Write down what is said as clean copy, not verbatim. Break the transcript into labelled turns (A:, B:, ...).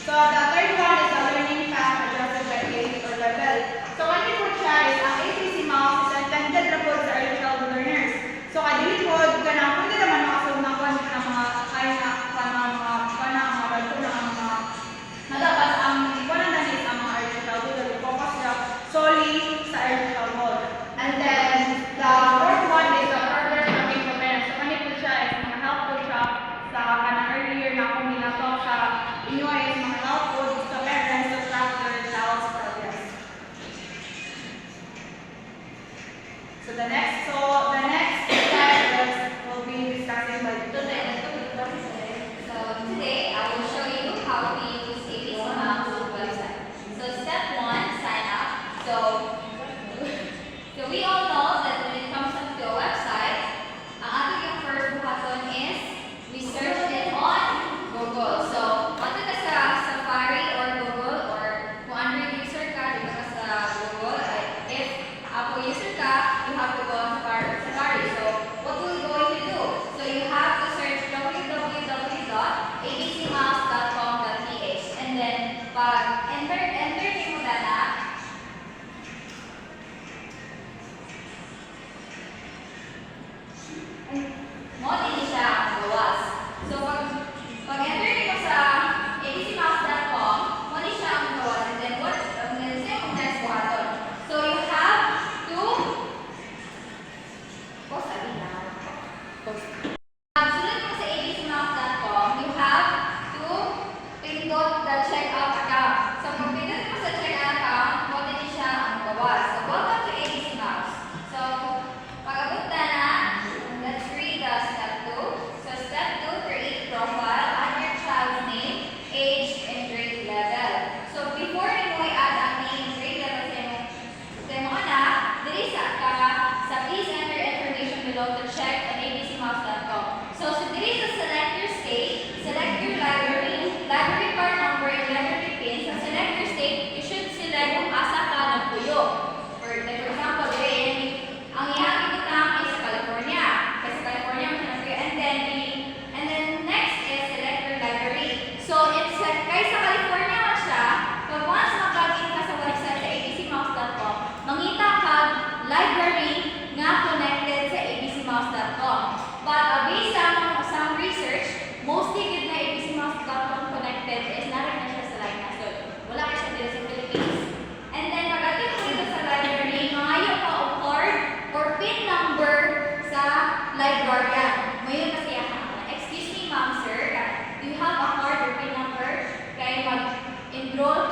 A: So the third one is the learning path adjusted by age or level. So when you put siya is ang ABC Mouse is intended na po sa early childhood learners. So kadili po, ganang pwede naman makasog ng kwan ng mga ay na dapat ang kuwanan na is ang mga early childhood focus siya solely sa early childhood. And then the fourth one is the further talking to parents. So kanil po siya is mga help po siya sa kanang earlier na kung minatalk sa inyo is mga help po sa parents to track their child's progress. So the next slide will be discussing by today.
B: So today I will show you how to use ABC Mouse website. So step 1, sign up. So we all know that when it comes to a website, ang ating yung first button is we search it on Google. So ato ka sa Safari or Google or kung Android user ka, dito ka sa Google. If Apple user ka, you have to go on Safari. So what will you going to do? So you have to search www.abcmouse.com.ph and then pag enter mo na mo din siya ang gawas. So pag enter mo sa abcmouse.com, mo din siya ang gawas and then yung next button. So you have to sunod mo sa abcmouse.com, you have to pindot the checkout account. So pag pindot mo sa checkout account, mo din siya ang gawas. So welcome to ABC Mouse. So pag-abot na, let's read the step 2. So step 2, create profile, add your child's name, age, and grade level. So before mo i-add ang name and grade level sa mo anak, dili sa please enter information below to check on abcmouse.com. So dili sa select your state, select your library card number, and library pin. Sa select your state, you should select kung asa ka nagpuyo. For example, ang iyang ibutang ay sa California. Kasi California mo siya nagpuyo. And then next is select your library. So kay sa California mo siya, pag once mag-login ka sa website sa abcmouse.com, mangita ka library nga connected sa abcmouse.com. But based on some research, mostly good na abcmouse.com connected is narin na siya sa line na. So wala ka siya dito sa Philippines. And then pag-atin mo dito sa library, ngayon ka o card or pin number sa librarian. Ngayon kasi excuse me ma'am sir, do you have a card or pin number? Kaya mag-enroll